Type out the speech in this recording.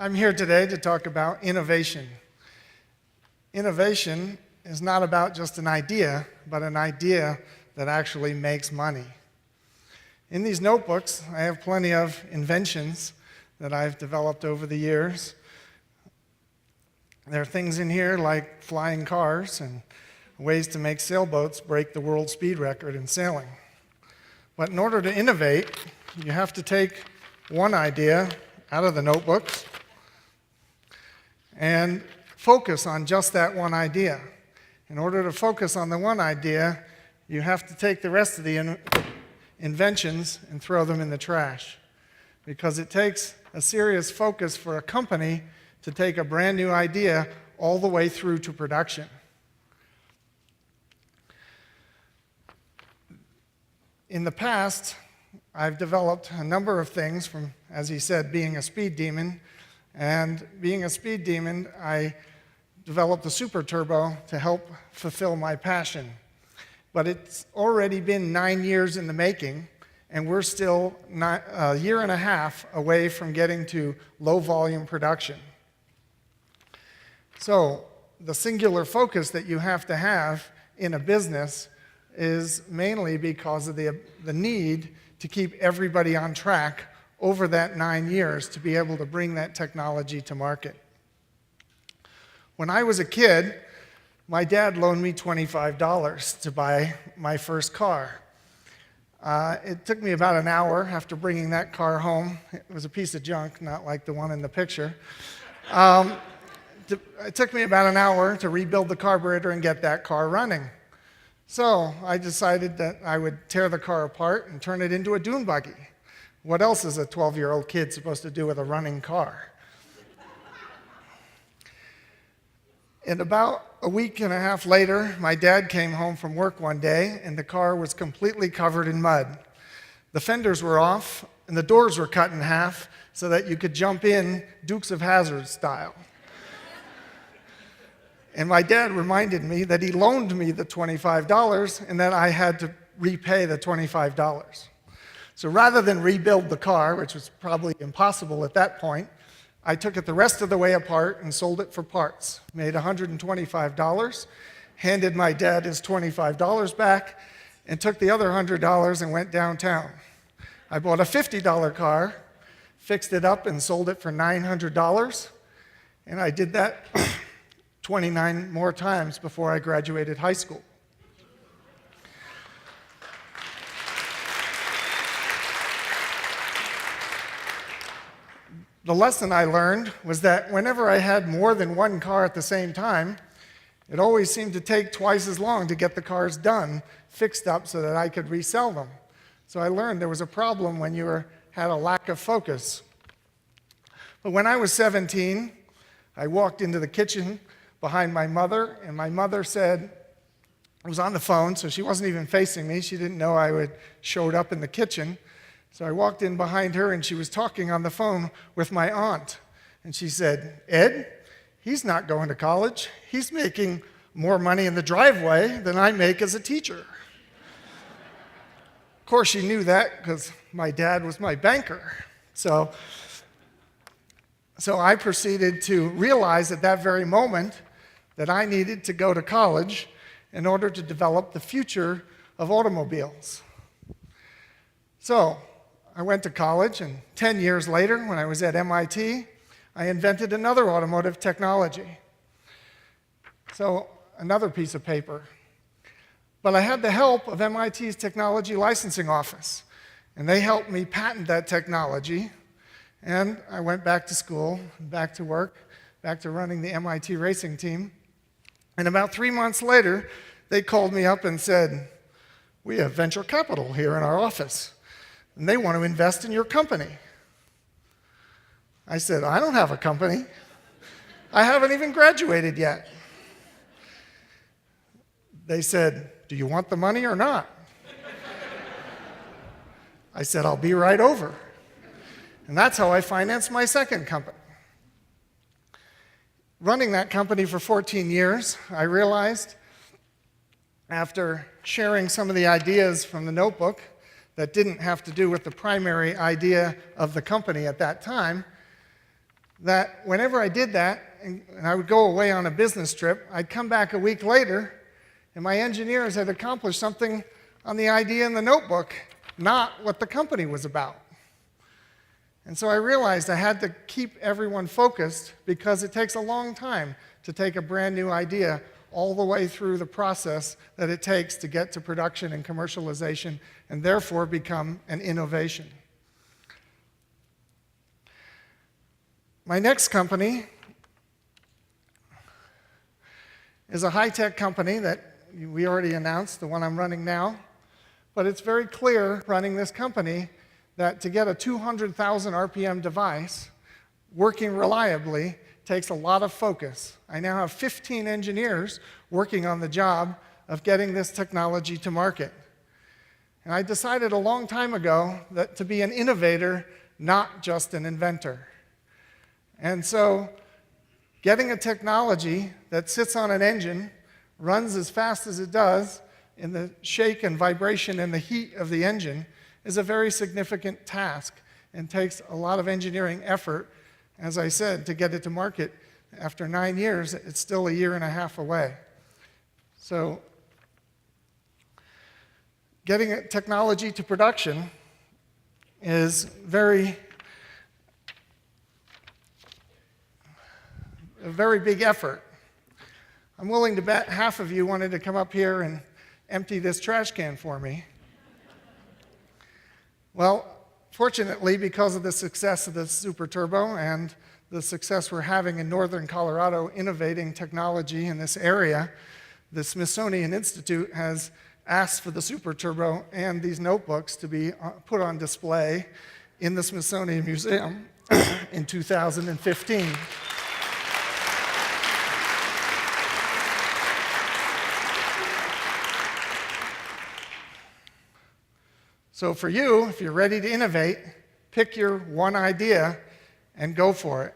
I'm here today to talk about innovation. Innovation is not about just an idea, but an idea that actually makes money. In these notebooks, I have plenty of inventions that I've developed over the years. There are things in here like flying cars and ways to make sailboats break the world speed record in sailing. But in order to innovate, you have to take one idea out of the notebooks and focus on just that one idea. In order to focus on the one idea, you have to take the rest of the inventions and throw them in the trash. Because it takes a serious focus for a company to take a brand new idea all the way through to production. In the past, I've developed a number of things from, as he said, being a speed demon. And being a speed demon, I developed a super turbo to help fulfill my passion. But it's already been 9 years in the making, and we're still a year and a half away from getting to low volume production. So the singular focus that you have to have in a business is mainly because of the need to keep everybody on track over that 9 years to be able to bring that technology to market. When I was a kid, my dad loaned me $25 to buy my first car. It took me about an hour after bringing that car home. It was a piece of junk, not like the one in the picture. It took me about an hour to rebuild the carburetor and get that car running. So I decided that I would tear the car apart and turn it into a dune buggy. What else is a 12-year-old kid supposed to do with a running car? And about a week and a half later, my dad came home from work one day, and the car was completely covered in mud. The fenders were off, and the doors were cut in half so that you could jump in Dukes of Hazzard style. And my dad reminded me that he loaned me the $25 and that I had to repay the $25. So rather than rebuild the car, which was probably impossible at that point, I took it the rest of the way apart and sold it for parts. Made $125, handed my dad his $25 back, and took the other $100 and went downtown. I bought a $50 car, fixed it up, and sold it for $900, and I did that 29 more times before I graduated high school. The lesson I learned was that whenever I had more than one car at the same time, it always seemed to take twice as long to get the cars done, fixed up so that I could resell them. So I learned there was a problem when you had a lack of focus. But when I was 17, I walked into the kitchen behind my mother, and my mother said, I was on the phone, so she wasn't even facing me. She didn't know I showed up in the kitchen. So I walked in behind her, and she was talking on the phone with my aunt. And she said, Ed, he's not going to college. He's making more money in the driveway than I make as a teacher. Of course, she knew that because my dad was my banker. So I proceeded to realize at that very moment that I needed to go to college in order to develop the future of automobiles. So I went to college, and 10 years later, when I was at MIT, I invented another automotive technology. So another piece of paper. But I had the help of MIT's Technology Licensing Office, and they helped me patent that technology. And I went back to school, back to work, back to running the MIT racing team. And about 3 months later, they called me up and said, we have venture capital here in our office, and they want to invest in your company. I said, I don't have a company. I haven't even graduated yet. They said, do you want the money or not? I said, I'll be right over. And that's how I financed my second company. Running that company for 14 years, I realized after sharing some of the ideas from the notebook that didn't have to do with the primary idea of the company at that time, that whenever I did that, and I would go away on a business trip, I'd come back a week later, and my engineers had accomplished something on the idea in the notebook, not what the company was about. And so I realized I had to keep everyone focused because it takes a long time to take a brand new idea all the way through the process that it takes to get to production and commercialization and therefore become an innovation. My next company is a high-tech company that we already announced, the one I'm running now, but it's very clear running this company that to get a 200,000 RPM device working reliably takes a lot of focus. I now have 15 engineers working on the job of getting this technology to market. And I decided a long time ago that to be an innovator, not just an inventor. And so getting a technology that sits on an engine, runs as fast as it does in the shake and vibration and the heat of the engine is a very significant task and takes a lot of engineering effort. As I said, to get it to market after 9 years, it's still 1.5 years away. So getting technology to production is a very big effort. I'm willing to bet half of you wanted to come up here and empty this trash can for me. Well, fortunately, because of the success of the Super Turbo and the success we're having in northern Colorado innovating technology in this area, the Smithsonian Institute has asked for the Super Turbo and these notebooks to be put on display in the Smithsonian Museum in 2015. So for you, if you're ready to innovate, pick your one idea and go for it.